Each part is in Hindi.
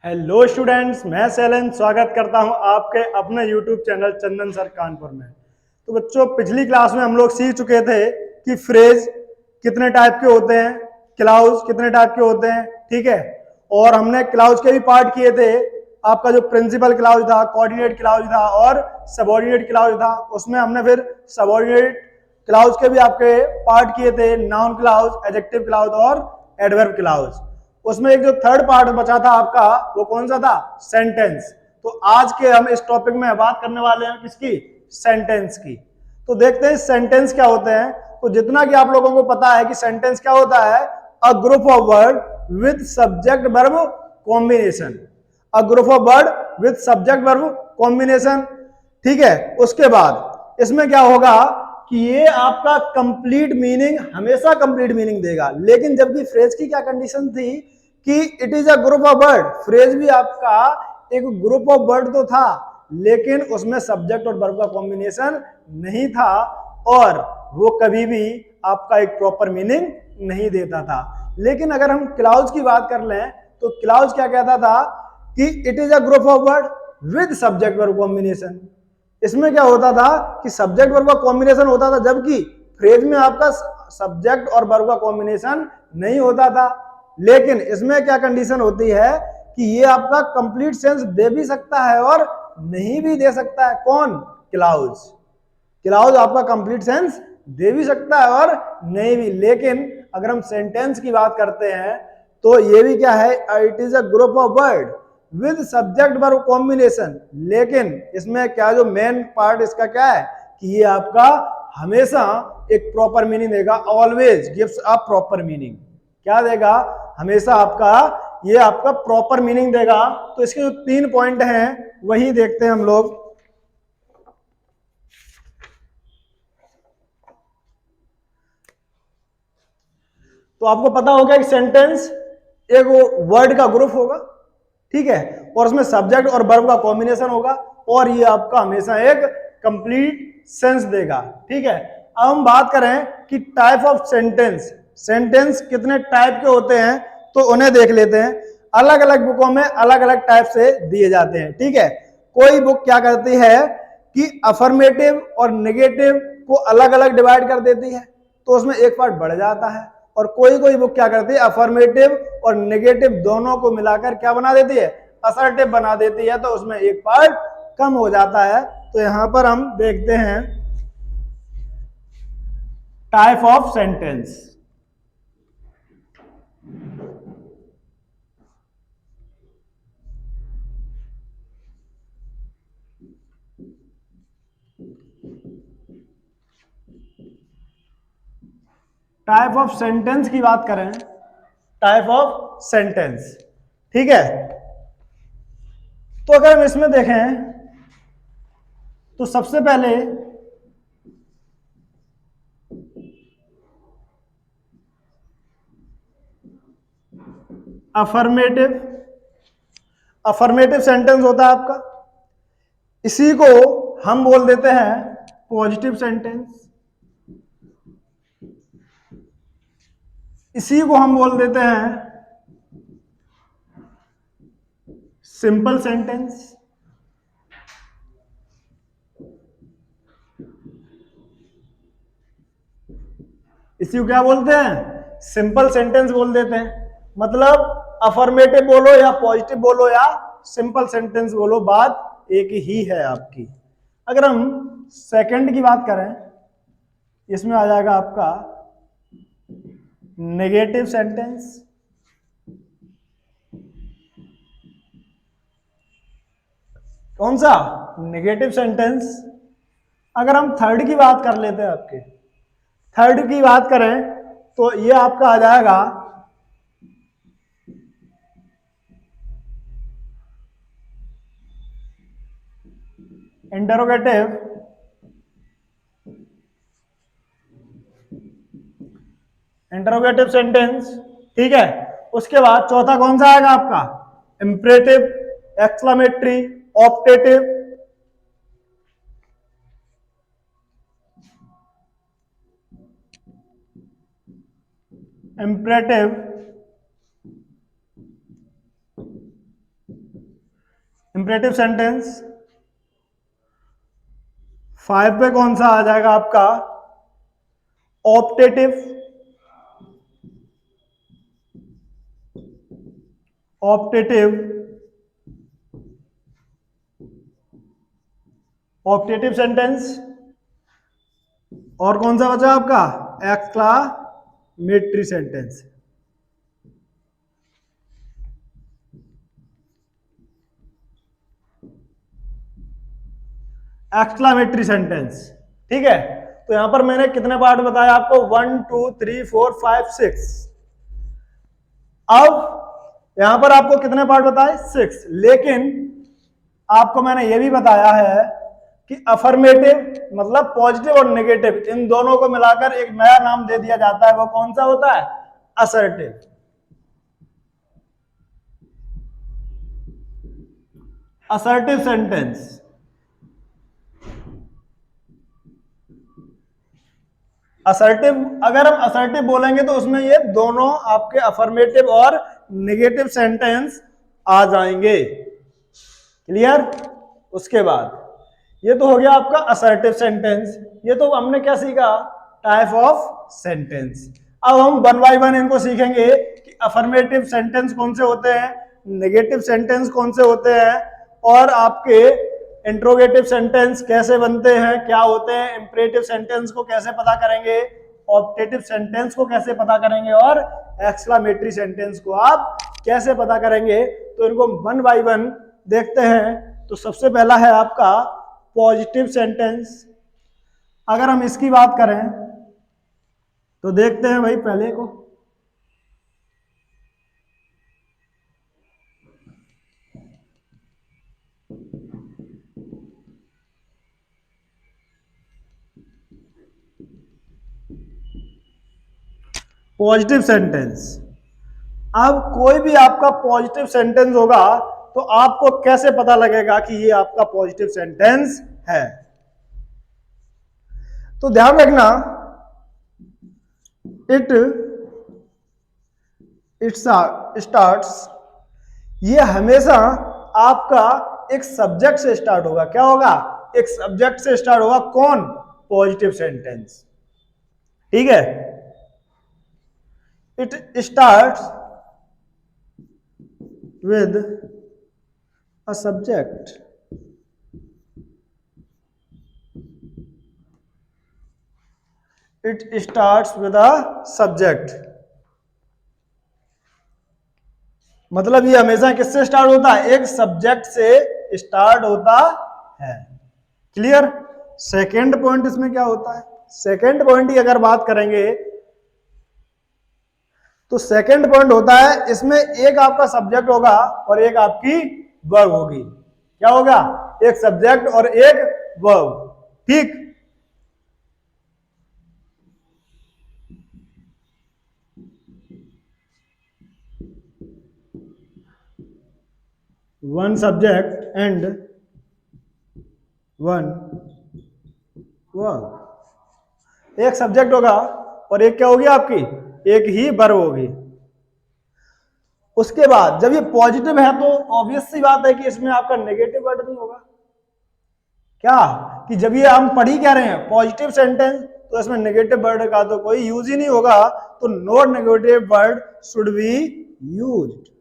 हेलो स्टूडेंट्स, मैं शैलेंद्र स्वागत करता हूं आपके अपने यूट्यूब चैनल चंदन सर कानपुर में। तो बच्चों, पिछली क्लास में हम लोग सीख चुके थे कि फ्रेज कितने टाइप के होते हैं, क्लाउज कितने टाइप के होते हैं, ठीक है। और हमने क्लाउज के भी पार्ट किए थे। आपका जो प्रिंसिपल क्लाउज था, कोऑर्डिनेट क्लाउज था और सबऑर्डिनेट क्लाउज था। उसमें हमने फिर सबऑर्डिनेट क्लाउज के भी आपके पार्ट किए थे, नाउन क्लाउज, एडजेक्टिव क्लाउज और एडवर्ब क्लाउज। उसमें एक जो थर्ड पार्ट बचा था आपका, वो कौन सा था? सेंटेंस। तो आज के हम इस टॉपिक में बात करने वाले हैं किसकी? सेंटेंस की। तो देखते हैं सेंटेंस क्या होते हैं। तो जितना कि आप लोगों को पता है कि सेंटेंस क्या होता है, a group of word with subject verb combination. A group of word with subject verb combination, ठीक है। उसके बाद इसमें क्या होगा कि ये आपका कंप्लीट मीनिंग, हमेशा कंप्लीट मीनिंग देगा। लेकिन जबकि फ्रेज की क्या कंडीशन थी कि it is a group of word. Phrase भी आपका एक ग्रुप ऑफ वर्ड तो था, लेकिन उसमें सब्जेक्ट और वर्ब का कॉम्बिनेशन नहीं था और वो कभी भी आपका एक प्रॉपर मीनिंग नहीं देता था। लेकिन अगर हम क्लाउज की बात कर लें तो क्लाउज क्या कहता था कि it is a group of word with subject verb combination. इसमें क्या होता था कि सब्जेक्ट वर्ब का कॉम्बिनेशन होता था, जबकि फ्रेज में आपका सब्जेक्ट और वर्ब का कॉम्बिनेशन नहीं होता था। लेकिन इसमें क्या कंडीशन होती है कि ये आपका कंप्लीट सेंस दे भी सकता है और नहीं भी दे सकता है। कौन? क्लाउज। क्लाउज आपका कंप्लीट सेंस दे भी सकता है और नहीं भी। लेकिन अगर हम सेंटेंस की बात करते हैं तो ये भी क्या है, it is a group of word with subject verb combination. लेकिन इसमें क्या, जो मेन पार्ट इसका क्या है कि ये आपका हमेशा एक प्रॉपर मीनिंग देगा, always gives a proper meaning. क्या देगा? हमेशा आपका ये आपका प्रॉपर मीनिंग देगा। तो इसके जो 3 पॉइंट हैं वही देखते हैं हम लोग। तो आपको पता होगा कि सेंटेंस एक वर्ड का ग्रुप होगा, ठीक है, और उसमें सब्जेक्ट और वर्ब का कॉम्बिनेशन होगा और ये आपका हमेशा एक कंप्लीट सेंस देगा, ठीक है। अब हम बात करें कि टाइप ऑफ सेंटेंस, सेंटेंस कितने टाइप के होते हैं तो उन्हें देख लेते हैं। अलग अलग बुकों में अलग अलग टाइप से दिए जाते हैं, ठीक है। कोई बुक क्या करती है कि अफर्मेटिव और नेगेटिव को अलग अलग डिवाइड कर देती है, तो उसमें एक पार्ट बढ़ जाता है। और कोई कोई बुक क्या करती है, अफर्मेटिव और नेगेटिव दोनों को मिलाकर क्या बना देती है, असर्टिव बना देती है, तो उसमें एक पार्ट कम हो जाता है। तो यहां पर हम देखते हैं type of sentence. Type of sentence की बात करें, टाइप ऑफ सेंटेंस, ठीक है। तो अगर हम इसमें देखें तो सबसे पहले अफर्मेटिव, अफर्मेटिव सेंटेंस होता है आपका। इसी को हम बोल देते हैं पॉजिटिव सेंटेंस, इसी को हम बोल देते हैं सिंपल सेंटेंस, इसी को क्या बोलते हैं, सिंपल सेंटेंस बोल देते हैं। मतलब अफर्मेटिव बोलो या पॉजिटिव बोलो या सिंपल सेंटेंस बोलो, बात एक ही है आपकी। अगर हम सेकंड की बात करें, इसमें आ जाएगा आपका नेगेटिव सेंटेंस। कौन सा? Negative sentence. अगर हम थर्ड की बात कर लेते हैं, आपके थर्ड की बात करें तो ये आपका आ जाएगा इंटरोगेटिव, इंटरोगेटिव सेंटेंस, ठीक है। उसके बाद चौथा कौन सा आएगा आपका? Imperative, exclamatory, optative, imperative, imperative sentence 5 पे कौन सा आ जाएगा आपका? Optative, optative, optative sentence. और कौन सा बचा आपका? Exclamatory sentence. एक्सक्लामेटरी सेंटेंस, ठीक है। तो यहां पर मैंने कितने पार्ट बताया आपको? 1 2 3 4 5 6। अब यहां पर आपको कितने पार्ट बताए? 6। लेकिन आपको मैंने यह भी बताया है कि अफर्मेटिव मतलब पॉजिटिव और नेगेटिव, इन दोनों को मिलाकर एक नया नाम दे दिया जाता है। वो कौन सा होता है? असर्टिव। Assertive sentence. असर्टिव, अगर हम असर्टिव बोलेंगे तो उसमें ये दोनों आपके अफर्मेटिव और नेगेटिव सेंटेंस आ जाएंगे। क्लियर? उसके बाद ये तो हो गया आपका असर्टिव सेंटेंस। ये तो हमने क्या सीखा? Type of sentence. अब हम वन बाय वन इनको सीखेंगे कि अफर्मेटिव सेंटेंस कौन से होते हैं, नेगेटिव सेंटेंस कौन से होते हैं, और आपके इंट्रोगेटिव सेंटेंस कैसे बनते हैं, क्या होते हैं, इंपरेटिव सेंटेंस को कैसे पता करेंगे, ऑप्टेटिव सेंटेंस को कैसे पता करेंगे, और एक्सक्लामेटरी सेंटेंस को आप कैसे पता करेंगे। तो इनको वन बाय वन देखते हैं। तो सबसे पहला है आपका पॉजिटिव सेंटेंस। अगर हम इसकी बात करें तो देखते हैं भाई पहले को। Positive sentence. अब कोई भी आपका पॉजिटिव सेंटेंस होगा तो आपको कैसे पता लगेगा कि ये आपका पॉजिटिव सेंटेंस है? तो ध्यान रखना, इट स्टार्ट्स, ये हमेशा आपका एक सब्जेक्ट से स्टार्ट होगा। क्या होगा? एक सब्जेक्ट से स्टार्ट होगा। कौन? Positive sentence. ठीक है। It starts with a subject. It starts with a subject, मतलब ये हमेशा किससे स्टार्ट होता है? एक सब्जेक्ट से स्टार्ट होता है। क्लियर? सेकेंड पॉइंट इसमें क्या होता है? सेकेंड पॉइंट की अगर बात करेंगे तो सेकेंड पॉइंट होता है इसमें एक आपका सब्जेक्ट होगा और एक आपकी वर्ब होगी। क्या होगा? एक सब्जेक्ट और एक वर्ब। ठीक। One subject and one verb. एक सब्जेक्ट होगा और एक क्या होगी आपकी? एक ही वर्ब होगी। उसके बाद जब ये पॉजिटिव है तो ऑब्वियस सी बात है कि इसमें आपका नेगेटिव वर्ड नहीं होगा। क्या कि जब ये हम पढ़ ही क्या रहे हैं पॉजिटिव सेंटेंस, तो इसमें नेगेटिव वर्ड का तो कोई यूज ही नहीं होगा। तो no negative word should be used.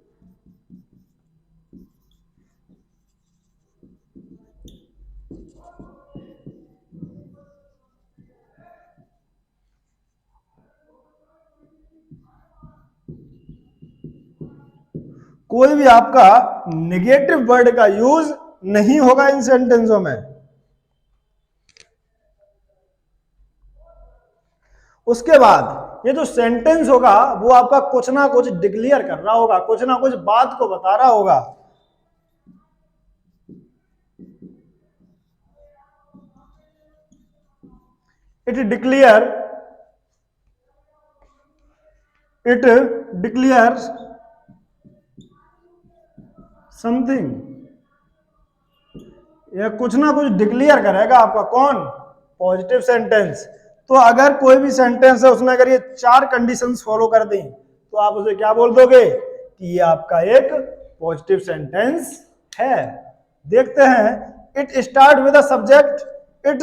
कोई भी आपका नेगेटिव वर्ड का यूज नहीं होगा इन सेंटेंसों में। उसके बाद ये जो सेंटेंस होगा वो आपका कुछ ना कुछ डिक्लेयर कर रहा होगा, कुछ ना कुछ बात को बता रहा होगा। इट डिक्लेयर्स समथिंग, या कुछ ना कुछ डिक्लेयर करेगा आपका। कौन? Positive sentence. तो अगर कोई भी सेंटेंस है उसने अगर ये 4 कंडीशंस फॉलो कर दी तो आप उसे क्या बोल दोगे कि ये आपका एक पॉजिटिव सेंटेंस है। देखते हैं, it start with a subject, it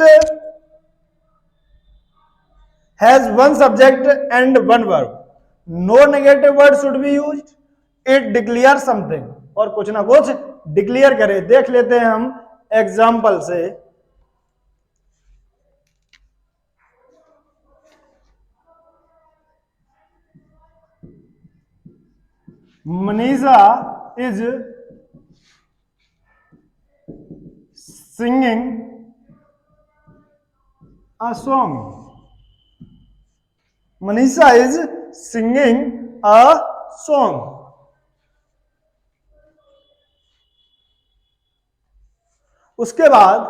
has one subject and one verb, no negative word should be used, it declare something, और कुछ ना कुछ डिक्लेयर करे। देख लेते हैं हम एग्जाम्पल से। Manisha is singing a song, Manisha is singing a song. उसके बाद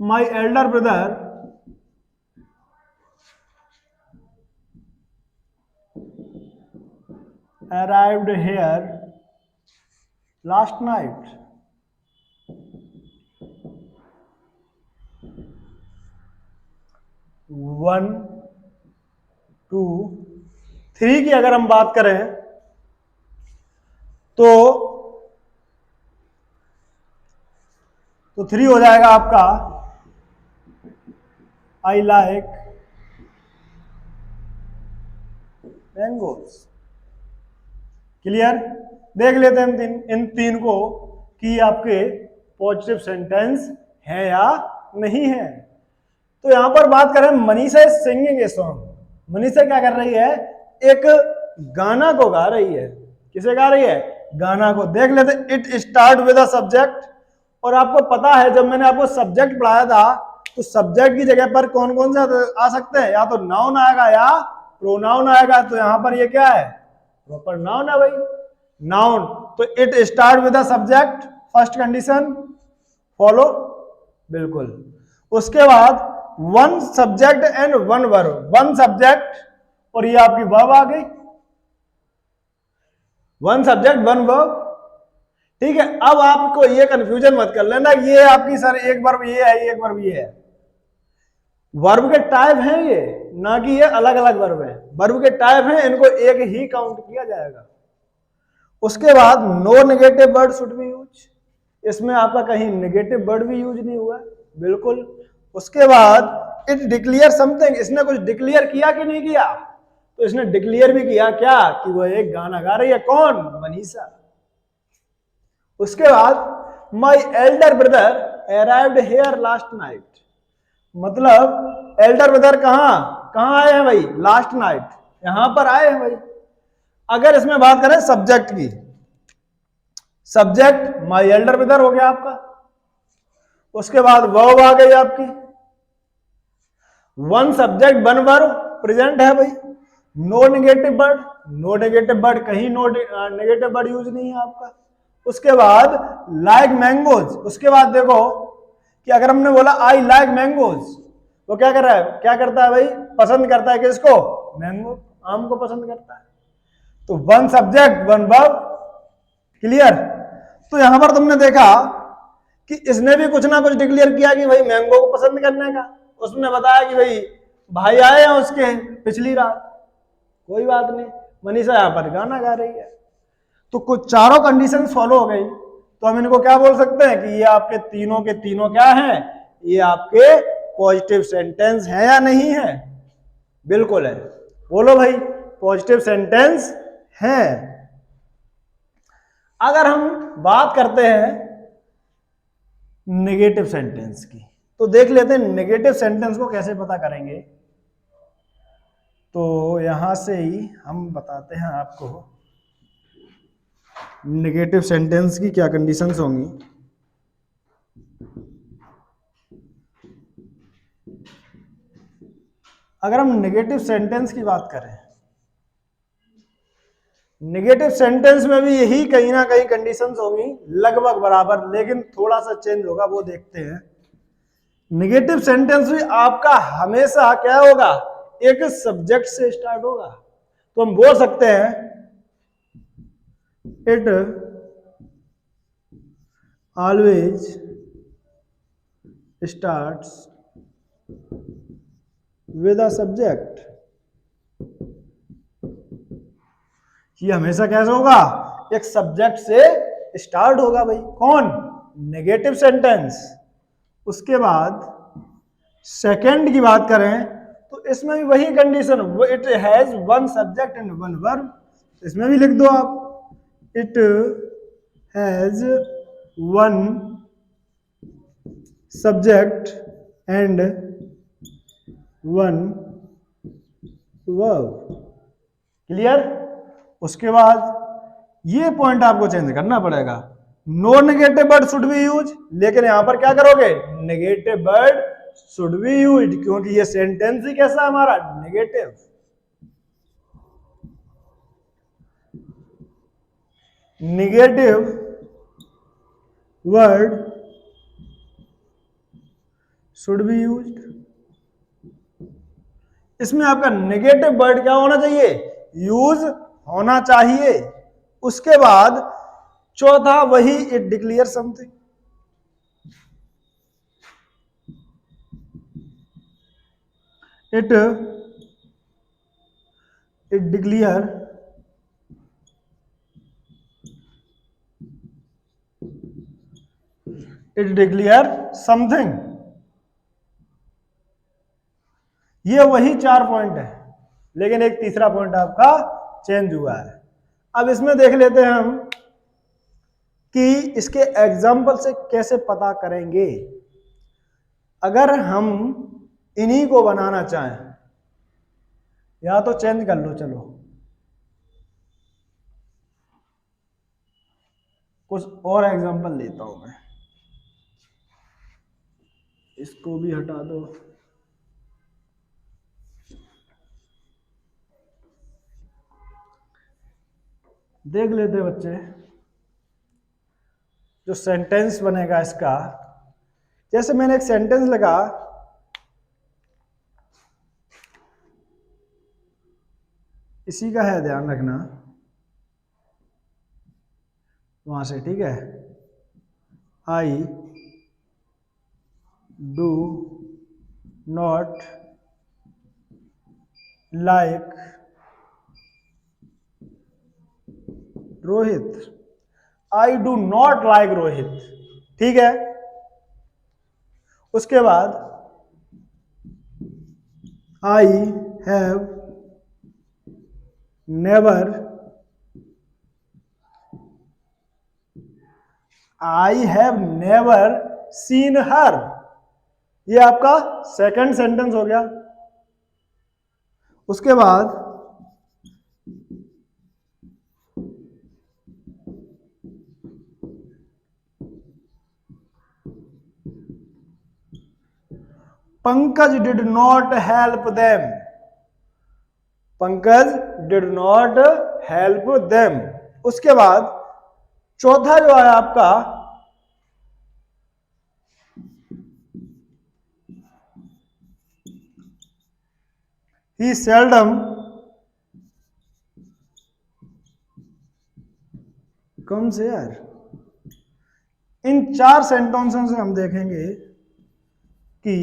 my elder brother arrived here last night. 1 2 3 की अगर हम बात करें तो 3 हो जाएगा आपका आई लाइक मैंगोज। क्लियर? देख लेते हैं इन तीन को कि आपके पॉजिटिव सेंटेंस है या नहीं है। तो यहां पर बात करें, Manisha is singing a song, Manisha क्या कर रही है? एक गाना को गा रही है। किसे गा रही है? गाना को। देख लेते, it start with a subject, और आपको पता है जब मैंने आपको सब्जेक्ट पढ़ाया था तो सब्जेक्ट की जगह पर कौन कौन सा आ सकते हैं? या तो नाउन आएगा या प्रोनाउन आएगा। तो यहां पर ये क्या है? प्रॉपर नाउन है भाई, नाउन। तो it start with a subject, first condition follow, बिल्कुल। उसके बाद one subject and one verb, one subject और ये आपकी वर्ब आ गई, वन सब्जेक्ट वन वर्ब। ठीक है, अब आपको ये कंफ्यूजन मत कर लेना ये आपकी सर एक वर्ब ये है एक वर्ब ये है। वर्ब के टाइप हैं ये, ना कि ये अलग अलग वर्ब है। वर्ब के टाइप हैं, इनको एक ही काउंट किया जाएगा। उसके बाद no negative word should be use, इसमें आपका कहीं नेगेटिव वर्ड भी यूज नहीं हुआ, बिल्कुल। उसके बाद इट डिक्लेयर समथिंग, इसने कुछ डिक्लेयर किया कि नहीं किया? तो इसने डिक्लेयर भी किया क्या? कि वो एक गाना गा रही है। कौन? मनीषा। उसके बाद my elder brother arrived here last night, मतलब एल्डर ब्रदर कहां आए हैं भाई? लास्ट नाइट, यहां पर आए हैं भाई। अगर इसमें बात करें सब्जेक्ट की, सब्जेक्ट माई एल्डर ब्रदर हो गया आपका। उसके बाद वर्ब आ गई आपकी, one subject one verb present है भाई। No negative word, no negative word, कहीं नो नेगेटिव वर्ड यूज नहीं है आपका। उसके बाद लाइक मैंगोज, उसके बाद देखो कि अगर हमने बोला आई लाइक मैंगोज, वो क्या कर रहा है? क्या करता है भाई? पसंद करता है किसको? मैंगो, आम को पसंद करता है। तो one subject one verb, clear? तो यहां पर तुमने देखा कि इसने भी कुछ ना कुछ डिक्लेयर किया कि भाई मैंगो को पसंद करने का। उसने बताया कि भाई आए हैं उसके पिछली रात, कोई बात नहीं, मनीषा यहां पर गाना गा रही है। तो कुछ चारों कंडीशन फॉलो हो गई, तो हम इनको क्या बोल सकते हैं कि ये आपके तीनों के तीनों क्या हैं? ये आपके पॉजिटिव सेंटेंस है या नहीं है? बिल्कुल है। बोलो भाई, पॉजिटिव सेंटेंस है। अगर हम बात करते हैं नेगेटिव सेंटेंस की, तो देख लेते हैं नेगेटिव सेंटेंस को कैसे पता करेंगे। तो यहां से ही हम बताते हैं आपको नेगेटिव सेंटेंस की क्या कंडीशंस होंगी। अगर हम नेगेटिव सेंटेंस की बात करें, नेगेटिव सेंटेंस में भी यही कहीं ना कहीं कंडीशंस होंगी लगभग बराबर, लेकिन थोड़ा सा चेंज होगा, वो देखते हैं। नेगेटिव सेंटेंस भी आपका हमेशा क्या होगा? एक सब्जेक्ट से स्टार्ट होगा। तो हम बोल सकते हैं it always starts with a subject, ये हमेशा कैसे होगा, एक सब्जेक्ट से स्टार्ट होगा भाई। कौन, नेगेटिव सेंटेंस। उसके बाद सेकंड की बात करें तो इसमें भी वही condition, it has one subject and one verb. इसमें भी लिख दो आप, it has one subject and one verb. Clear. उसके बाद ये पॉइंट आपको चेंज करना पड़ेगा, no negative word should be use, लेकिन यहां पर क्या करोगे, negative word should be use, क्योंकि ये सेंटेंस ही कैसा हमारा, negative. Negative word should be used. इसमें आपका नेगेटिव वर्ड क्या होना चाहिए, यूज होना चाहिए। उसके बाद चौथा वही, it declare something. It declare something. ये वही 4 पॉइंट है, लेकिन एक तीसरा पॉइंट आपका चेंज हुआ है। अब इसमें देख लेते हैं हम कि इसके एग्जाम्पल से कैसे पता करेंगे। अगर हम इन्हीं को बनाना चाहें, या तो चेंज कर लो, चलो कुछ और एग्जाम्पल लेता हूं मैं, इसको भी हटा दो। देख लेते बच्चे, जो सेंटेंस बनेगा इसका, जैसे मैंने एक सेंटेंस लगा, इसी का है, ध्यान रखना वहां से, ठीक है। I do not like Rohit, I do not like Rohit, ठीक है। उसके बाद I have never, I have never seen हर, ये आपका सेकंड सेंटेंस हो गया। उसके बाद Pankaj did not help them, Pankaj did not help them. उसके बाद चौथा जो है आपका, ही सेल्डम कम्स हियर। इन 4 सेंटेंसों से हम देखेंगे कि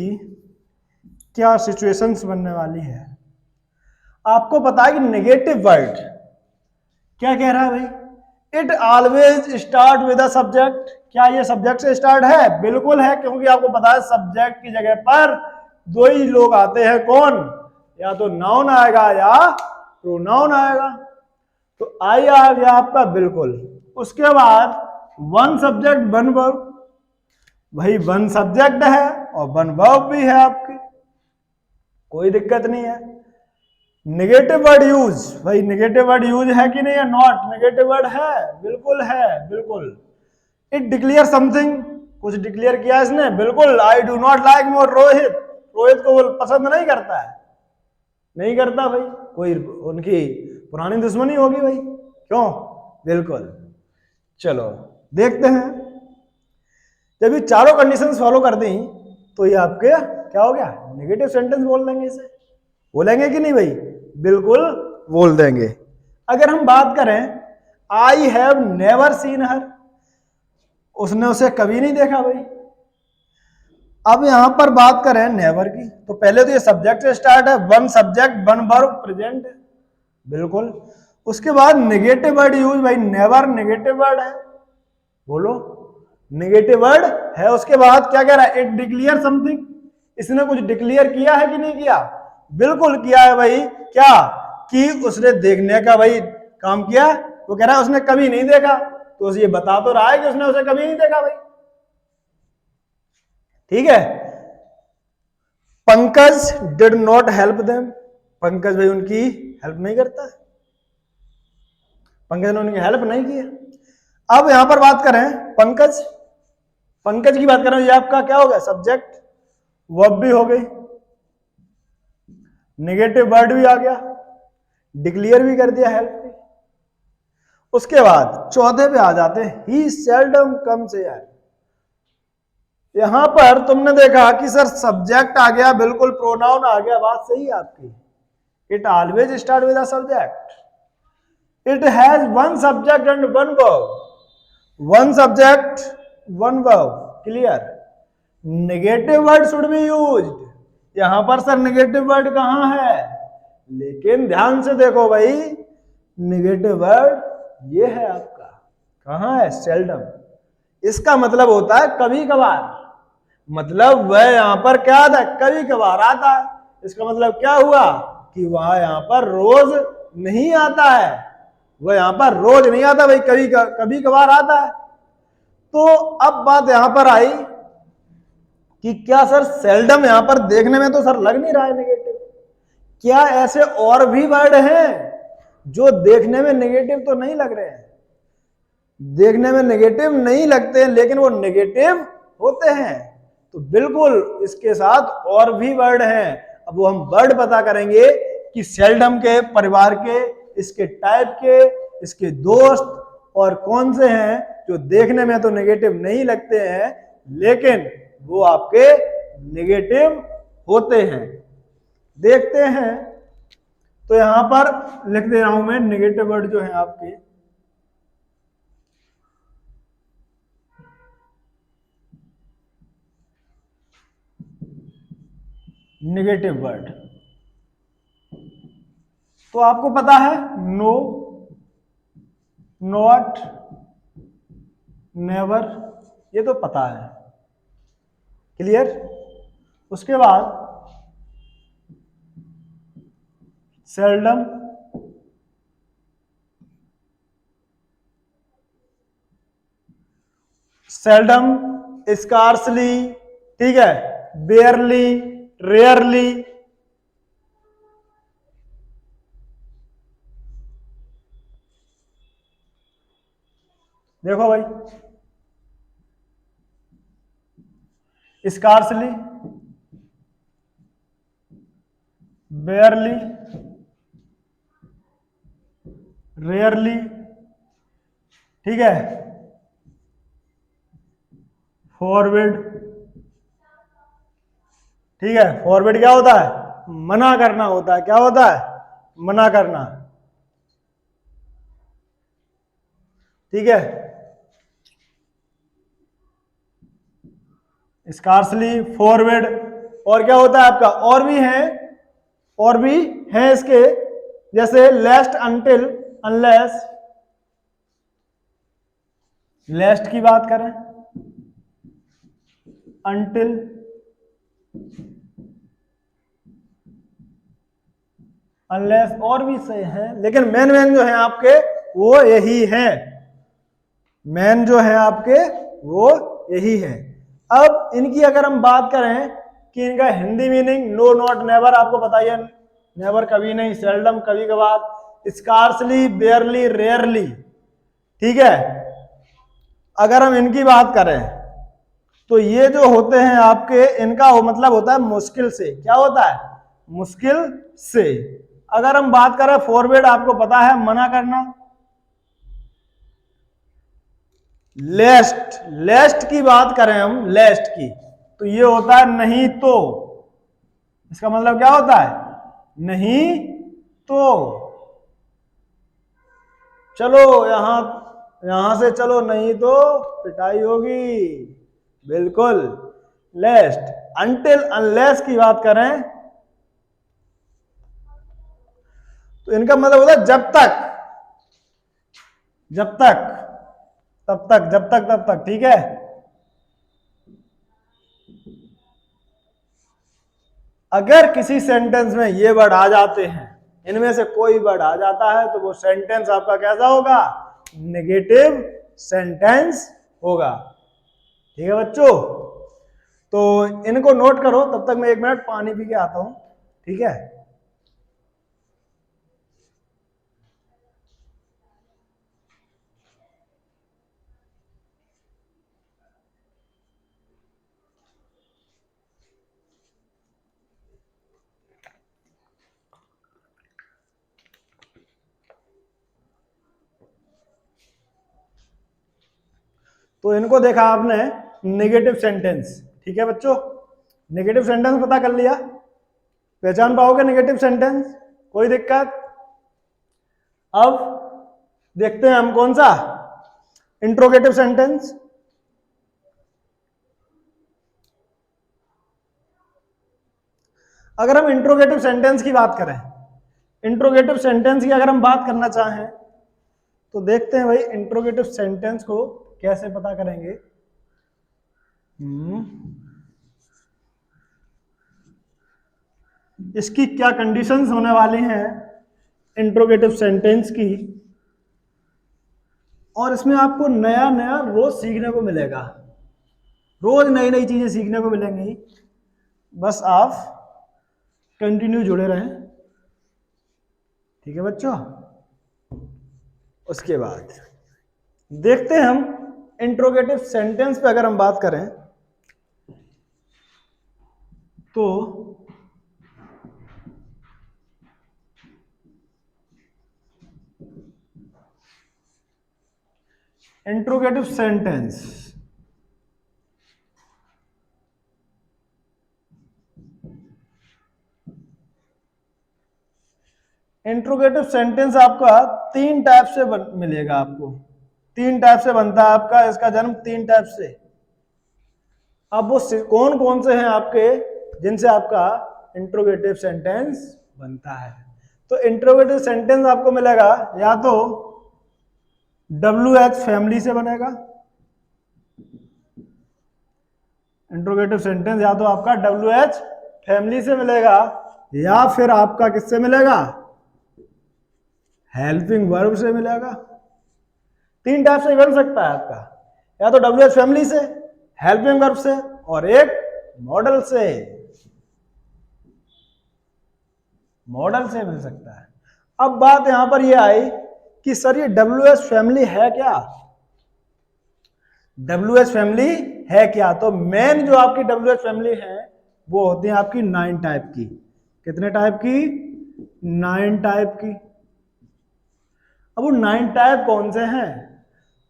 क्या सिचुएशंस बनने वाली है। आपको पता है कि नेगेटिव वर्ड क्या कह रहा है भाई, it always start with a subject. क्या ये सब्जेक्ट से स्टार्ट है? बिल्कुल है, क्योंकि आपको पता है सब्जेक्ट की जगह पर 2 ही लोग आते हैं, कौन, या तो नाउन आएगा या प्रोनाउन आएगा। तो आई आ गया आपका, बिल्कुल। उसके बाद वन सब्जेक्ट वन वर्ब, भाई वन सब्जेक्ट है और वन वर्ब भी है आपकी, कोई दिक्कत नहीं है। नेगेटिव वर्ड यूज, भाई नेगेटिव वर्ड यूज है कि नहीं है, नॉट, नेगेटिव वर्ड है, बिल्कुल है, बिल्कुल। इट डिक्लेयर समथिंग, कुछ डिक्लेयर किया इसने, बिल्कुल। I do not like more Rohit, Rohit को वो पसंद नहीं करता है, नहीं करता भाई, कोई उनकी पुरानी दुश्मनी होगी भाई, क्यों, बिल्कुल। चलो देखते हैं, जब ये चारों कंडीशंस फॉलो कर दी तो ये आपके क्या हो गया, नेगेटिव सेंटेंस बोल देंगे इसे, बोलेंगे कि नहीं भाई, बिल्कुल बोल देंगे। अगर हम बात करें आई हैव नेवर सीन हर, उसने उसे कभी नहीं देखा भाई। अब यहां पर बात करें नेवर की, तो पहले तो ये सब्जेक्ट से स्टार्ट है, one subject one verb present है, बिल्कुल। उसके बाद नेगेटिव वर्ड यूज, भाई नेवर नेगेटिव वर्ड है, बोलो नेगेटिव वर्ड है। उसके बाद क्या कह रहा है, इट डिक्लेयर समथिंग, इसने कुछ डिक्लेयर किया है कि नहीं किया, बिल्कुल किया है भाई। क्या कि उसने देखने का भाई काम किया, वो कह रहा है उसने कभी नहीं देखा, तो ये बता तो रहा है कि उसने उसे कभी नहीं देखा भाई, ठीक है। Pankaj did not help them, Pankaj भाई उनकी हेल्प नहीं करता है, पंकज ने उनकी हेल्प नहीं किया। अब यहां पर बात करें पंकज, पंकज की बात करें, ये आपका क्या हो गया, सब्जेक्ट, वर्ब भी हो गई, नेगेटिव वर्ड भी आ गया, डिक्लेयर भी कर दिया, हेल्प भी। उसके बाद चौथे पे आ जाते हैं, ही सेल्डम कम्स हियर। यहां पर तुमने देखा कि सर सब्जेक्ट आ गया, बिल्कुल प्रोनाउन आ गया, बात सही है आपकी, it always start with a subject, it has one subject and one verb, one subject one verb, clear. Negative word should be used, यहां पर सर नेगेटिव वर्ड कहां है, लेकिन ध्यान से देखो भाई, नेगेटिव वर्ड ये है आपका, कहां है, सेल्डम। इसका मतलब होता है कभी कभार, मतलब वह यहां पर क्या आता है, कभी कभार आता है। इसका मतलब क्या हुआ कि वह यहां पर रोज नहीं आता है, वह यहां पर रोज नहीं आता भाई, कभी कभार आता है। तो अब बात यहां पर आई कि क्या सर सेल्डम यहां पर देखने में तो सर लग नहीं रहा है नेगेटिव, क्या ऐसे और भी वर्ड हैं जो देखने में नेगेटिव तो नहीं लग रहे हैं, देखने में नेगेटिव नहीं लगते लेकिन वो नेगेटिव होते हैं, तो बिल्कुल इसके साथ और भी वर्ड हैं। अब वो हम वर्ड पता करेंगे कि सेल्डम के परिवार के, इसके टाइप के, इसके दोस्त, और कौन से हैं जो देखने में तो नेगेटिव नहीं लगते हैं लेकिन वो आपके नेगेटिव होते हैं। देखते हैं, तो यहां पर लिख दे रहा हूं मैं नेगेटिव वर्ड जो है आपके, नेगेटिव वर्ड। तो आपको पता है नो, नॉट, नेवर, ये तो पता है, क्लियर। उसके बाद सेल्डम, सेल्डम, स्कार्सली, ठीक है, बेयरली, रेयरली, देखो भाई, स्कार्सली, बेयरली, रेयरली, ठीक है, फॉरवर्ड, ठीक है। फॉरवर्ड क्या होता है, मना करना होता है, क्या होता है, मना करना, ठीक है। स्कार्सली, फॉरवर्ड, और क्या होता है आपका, और भी है, और भी है इसके, जैसे लेस्ट, अनटिल, अनलेस, लेस्ट की बात करें, अनटिल, अनलेस, और भी सही है लेकिन मेन मेन जो है आपके वो यही है, मेन जो है आपके वो यही है। अब इनकी अगर हम बात करें कि इनका Hindi meaning, no, not, never आपको बताइए, नेवर कभी नहीं, सेल्डम कभी कभार, स्कार्सली, बेयरली, रेयरली, ठीक है। अगर हम इनकी बात करें तो ये जो होते हैं आपके, इनका मतलब होता है मुश्किल से, क्या होता है, मुश्किल से। अगर हम बात करें फॉरवर्ड, आपको पता है मना करना, लेस्ट, लेस्ट की बात करें हम, लेस्ट की, तो ये होता है नहीं तो, इसका मतलब क्या होता है, नहीं तो, चलो यहां से चलो, नहीं तो पिटाई होगी, बिल्कुल, लेस्ट। अनटिल, अनलेस की बात करें तो इनका मतलब होता है जब तक, जब तक, तब तक, जब तक तब तक, ठीक है। अगर किसी सेंटेंस में ये वर्ड आ जाते हैं, इनमें से कोई वर्ड आ जाता है, तो वो सेंटेंस आपका कैसा होगा? नेगेटिव सेंटेंस होगा। ठीक है बच्चों, तो इनको नोट करो, तब तक मैं 1 मिनट पानी पी के आता हूं, ठीक है। तो इनको देखा आपने नेगेटिव सेंटेंस, ठीक है बच्चों। नेगेटिव सेंटेंस पता कर लिया, पहचान पाओगे नेगेटिव सेंटेंस? कोई दिक्कत? अब देखते हैं हम कौन सा, इंट्रोगेटिव सेंटेंस। अगर हम इंट्रोगेटिव सेंटेंस की बात करें, इंट्रोगेटिव सेंटेंस की अगर हम बात करना चाहें, तो देखते हैं भाई इंट्रोगेटिव सेंटेंस को कैसे पता करेंगे। इसकी क्या कंडीशंस होने वाली हैं इंट्रोगेटिव सेंटेंस की, और इसमें आपको नया नया रोज सीखने को मिलेगा, रोज नई नई चीजें सीखने को मिलेंगी। बस आप कंटिन्यू जुड़े रहें, ठीक है बच्चों। उसके बाद देखते हैं हम इंट्रोगेटिव सेंटेंस पे अगर हम बात करें, तो इंट्रोगेटिव सेंटेंस, इंट्रोगेटिव सेंटेंस आपका 3 टाइप से मिलेगा आपको, 3 टाइप से बनता है आपका, इसका जन्म 3 टाइप से। अब वो कौन कौन से हैं आपके जिनसे आपका इंट्रोगेटिव सेंटेंस बनता है? तो इंट्रोगेटिव सेंटेंस आपको मिलेगा या तो WH फैमिली से बनेगा, इंट्रोगेटिव सेंटेंस या तो आपका WH फैमिली से मिलेगा, या फिर आपका किससे मिलेगा? हेल्पिंग वर्ब से मिलेगा। 3 टाइप से बन सकता है आपका, या तो WH फैमिली से, हेल्पिंग वर्ब से, और एक मॉडल से, मॉडल से मिल सकता है। अब बात यहां पर यह आई कि सर ये WH फैमिली है क्या? WH फैमिली है क्या? तो मेन जो आपकी WH फैमिली है वो होती है आपकी 9 टाइप की। कितने टाइप की? 9 टाइप की। अब वो 9 टाइप कौन से हैं,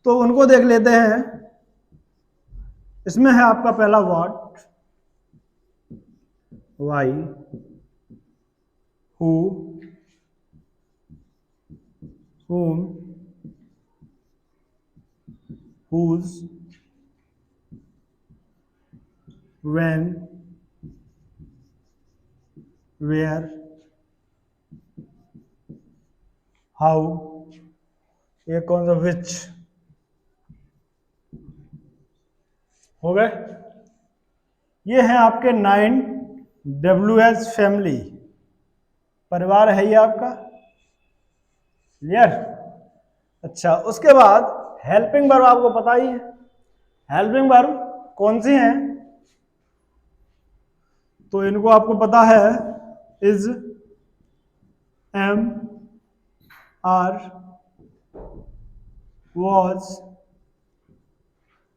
तो उनको देख लेते हैं। इसमें है आपका पहला what, why, who, whom, whose, when, where, how, ये कौन सा which हो गए। ये है आपके 9 WH फैमिली, परिवार है ये आपका, क्लियर। अच्छा, उसके बाद हेल्पिंग वर्ब आपको पता ही है, हेल्पिंग वर्ब कौन सी हैं, तो इनको आपको पता है, is, am, are, was,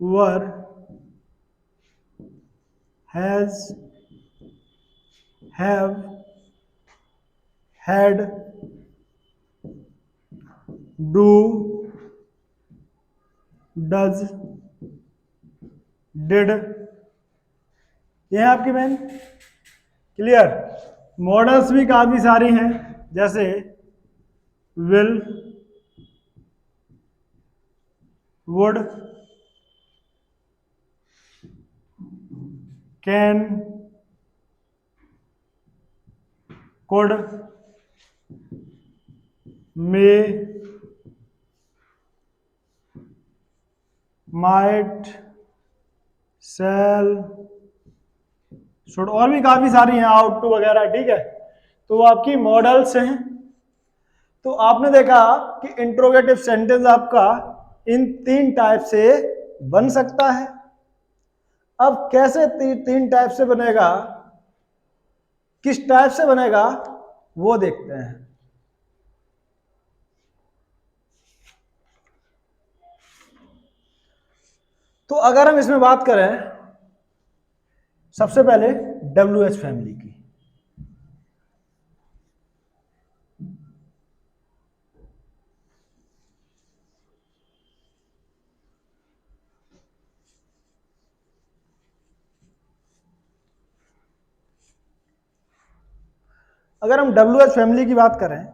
were, has, have, had, do, does, did, ये है आपकी मैन, क्लियर। मॉडल्स भी काफी सारी हैं, जैसे will, would, can, could, may, might, shall, should, और भी काफी सारी हैं, आउट टू वगैरह, ठीक है। तो वो आपकी मॉडल्स हैं। तो आपने देखा कि इंट्रोगेटिव सेंटेंस आपका इन 3 टाइप से बन सकता है। अब कैसे 3 टाइप से बनेगा, किस टाइप से बनेगा, वो देखते हैं। तो अगर हम इसमें बात करें सबसे पहले WH फैमिली की, अगर हम WH फैमिली की बात करें,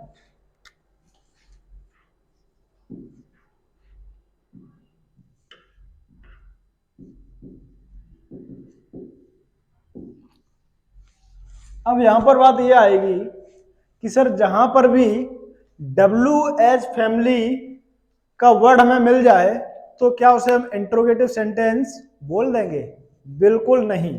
अब यहां पर बात यह आएगी कि सर जहां पर भी WH फैमिली का वर्ड हमें मिल जाए तो क्या उसे हम इंट्रोगेटिव सेंटेंस बोल देंगे? बिल्कुल नहीं।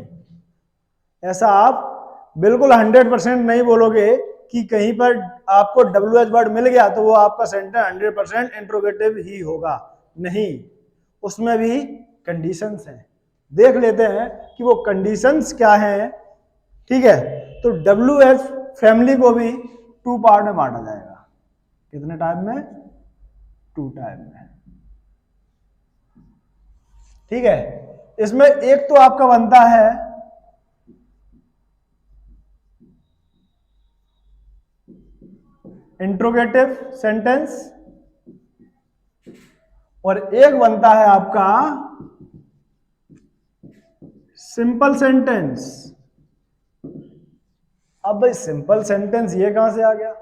ऐसा आप बिल्कुल 100% नहीं बोलोगे कि कहीं पर आपको WH वर्ड मिल गया तो वो आपका सेंटेंस 100% इंट्रोगेटिव ही होगा। नहीं, उसमें भी कंडीशंस हैं। देख लेते हैं कि वो कंडीशंस क्या हैं, ठीक है। तो WH फैमिली को भी 2 पार्ट में बांटा जाएगा। कितने टाइप में? 2 टाइप में, ठीक है। इसमें एक तो आपका बनता है इंट्रोगेटिव सेंटेंस और एक बनता है आपका सिंपल सेंटेंस। अब भाई सिंपल सेंटेंस ये कहां से आ गया?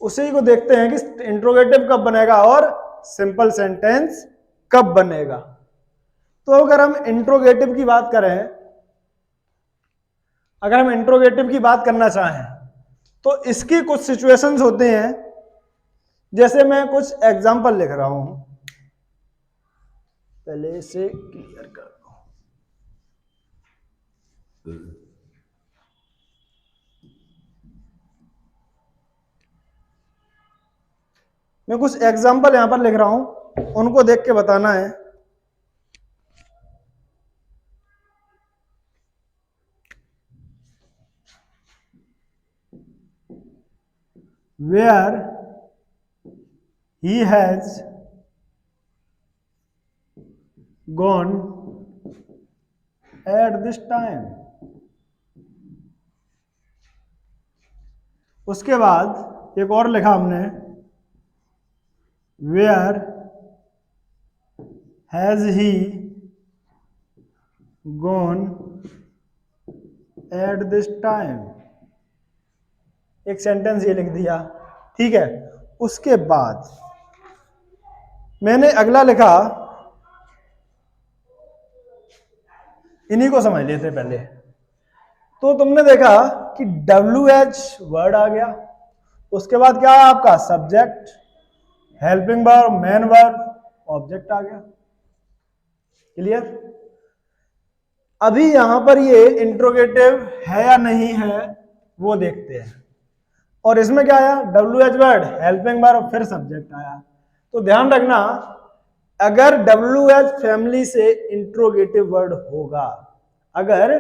उसी को देखते हैं कि इंट्रोगेटिव कब बनेगा और सिंपल सेंटेंस कब बनेगा। तो अगर हम इंट्रोगेटिव की बात करें, अगर हम इंट्रोगेटिव की बात करना चाहें तो इसकी कुछ सिचुएशंस होते हैं। जैसे मैं कुछ एग्जांपल लिख रहा हूं, पहले से क्लियर कर दो। मैं कुछ एग्जांपल यहां पर लिख रहा हूं, उनको देख के बताना है। Where he has gone at this time। उसके बाद एक और लिखा हमने, Where has he gone at this time। एक सेंटेंस ये लिख दिया, ठीक है। उसके बाद मैंने अगला लिखा, इन्हीं को समझ लेते पहले। तो तुमने देखा कि WH वर्ड आ गया, उसके बाद क्या है आपका subject, helping verb, main verb, object आ गया। क्लियर? अभी यहां पर ये इंट्रोगेटिव है या नहीं है वो देखते हैं। और इसमें क्या आया? WH वर्ड, हेल्पिंग वर्ब, फिर सब्जेक्ट आया। तो ध्यान रखना, अगर WH फैमिली से इंट्रोगेटिव वर्ड होगा, अगर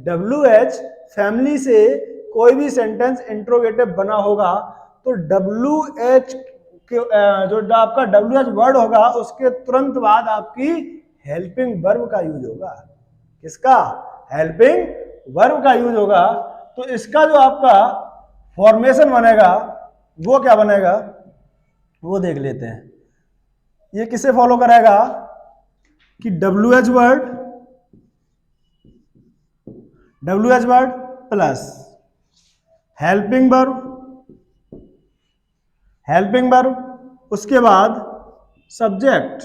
WH फैमिली से कोई भी सेंटेंस इंट्रोगेटिव बना होगा तो WH जो आपका WH वर्ड होगा उसके तुरंत बाद आपकी हेल्पिंग वर्ब का यूज होगा। किसका? हेल्पिंग वर्ब का यूज होगा। तो इसका जो आपका फॉर्मेशन बनेगा वो क्या बनेगा वो देख लेते हैं। ये किसे फॉलो करेगा कि WH word plus helping verb, उसके बाद सब्जेक्ट,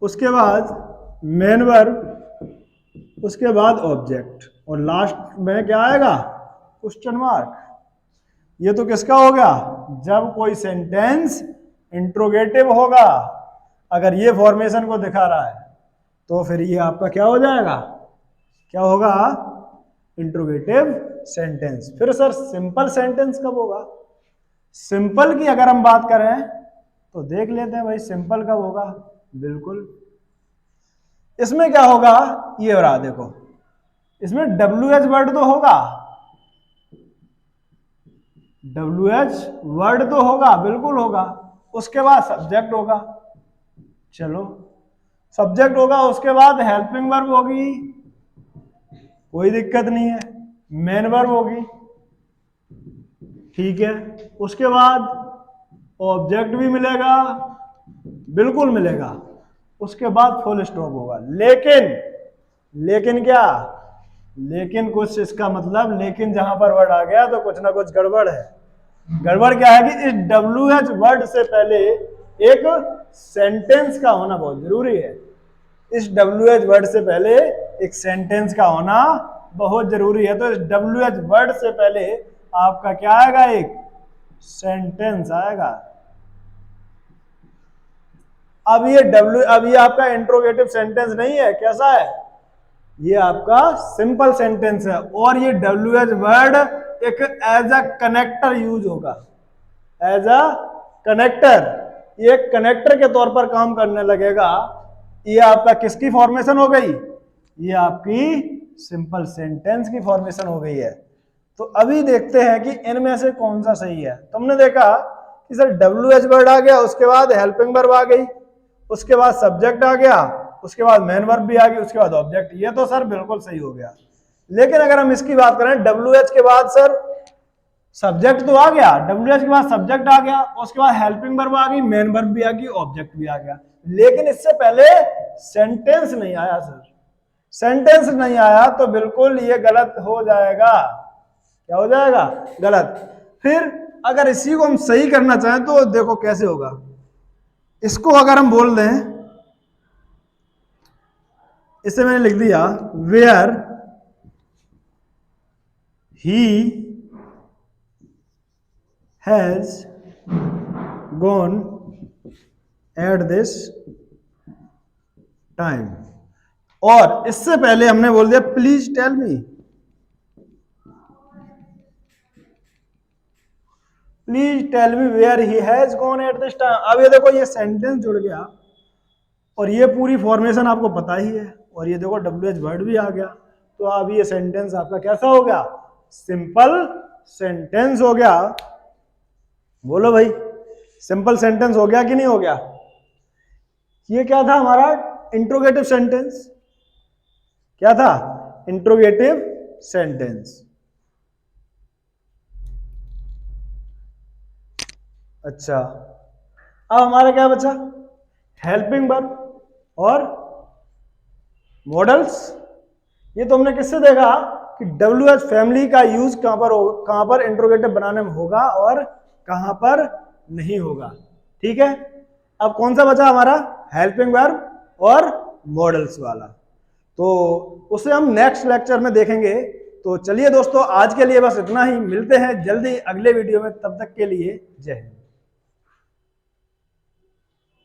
उसके बाद मेन वर्ब, उसके बाद ऑब्जेक्ट, और लास्ट में क्या आएगा? Question mark. ये तो किसका हो गया? जब कोई सेंटेंस इंट्रोगेटिव होगा। अगर ये फॉर्मेशन को दिखा रहा है तो फिर ये आपका क्या हो जाएगा, क्या होगा, इंट्रोगेटिव सेंटेंस। फिर सर सिंपल सेंटेंस कब होगा? सिंपल की अगर हम बात करें तो देख लेते हैं भाई सिंपल कब होगा। बिल्कुल, इसमें क्या होगा, ये हो रहा देखो, इसमें WH वर्ड तो होगा, WH वर्ड तो होगा, बिल्कुल होगा। उसके बाद सब्जेक्ट होगा, चलो सब्जेक्ट होगा, उसके बाद हेल्पिंग वर्ब होगी, कोई दिक्कत नहीं है, मेन वर्ब होगी, ठीक है। उसके बाद ऑब्जेक्ट भी मिलेगा, बिल्कुल मिलेगा। उसके बाद फुल स्टॉप होगा। लेकिन क्या, लेकिन कुछ इसका मतलब, लेकिन जहां पर वर्ड आ गया तो कुछ ना कुछ गड़बड़ है। गड़बड़ क्या है कि इस WH वर्ड से पहले एक सेंटेंस का होना बहुत जरूरी है। इस WH वर्ड से पहले एक सेंटेंस का होना बहुत जरूरी है। तो इस WH वर्ड से पहले आपका क्या आएगा, एक सेंटेंस आएगा। अब ये आपका इंट्रोगेटिव सेंटेंस नहीं है, कैसा है, ये आपका सिंपल सेंटेंस है। और ये WH वर्ड एक एज अ कनेक्टर यूज होगा, एज अ कनेक्टर, ये कनेक्टर के तौर पर काम करने लगेगा। ये आपका किसकी फॉर्मेशन हो गई, ये आपकी सिंपल सेंटेंस की फॉर्मेशन हो गई है। तो अभी देखते हैं कि इनमें से कौन सा सही है। तुमने देखा कि सर WH वर्ड आ गया, उसके बाद हेल्पिंग वर्ब आ गई, उसके बाद सब्जेक्ट आ गया, उसके बाद मेन वर्ब भी आ गई, उसके बाद ऑब्जेक्ट। ये तो सर बिल्कुल सही हो गया। लेकिन अगर हम इसकी बात करें, WH के बाद सर सब्जेक्ट तो आ गया, WH के बाद सब्जेक्ट आ गया, उसके बाद हेल्पिंग वर्ब आ गई, मेन वर्ब भी आ गई, ऑब्जेक्ट भी आ गया, लेकिन इससे पहले सेंटेंस नहीं आया सर। सेंटेंस नहीं आया तो बिल्कुल ये गलत हो जाएगा। क्या हो जाएगा, गलत। फिर अगर इसी को हम सही करना चाहें तो देखो कैसे होगा। इसको अगर हम बोल दें, इसे मैंने लिख दिया where he has gone at this time, और इससे पहले हमने बोल दिया please tell me, please tell me where he has gone at this time. अब ये देखो ये सेंटेंस जुड़ गया और ये पूरी फॉर्मेशन आपको पता ही है, और ये देखो WH वर्ड भी आ गया। तो अब ये सेंटेंस आपका कैसा हो गया, सिंपल सेंटेंस हो गया। बोलो भाई, सिंपल सेंटेंस हो गया कि नहीं हो गया? ये क्या था हमारा, इंट्रोगेटिव सेंटेंस। क्या था, इंट्रोगेटिव सेंटेंस। अच्छा, अब हमारा क्या बचा, हेल्पिंग वर्ब और मॉडल्स। ये तो हमने किससे देखा कि WH फैमिली का यूज कहां पर इंट्रोगेटिव बनाने में होगा और कहां पर नहीं होगा। ठीक है, अब कौन सा बचा हमारा, हेल्पिंग वर्ब और मॉडल्स वाला। तो उसे हम नेक्स्ट लेक्चर में देखेंगे। तो चलिए दोस्तों, आज के लिए बस इतना ही। मिलते हैं जल्दी अगले वीडियो में, तब तक के लिए जय हिंद।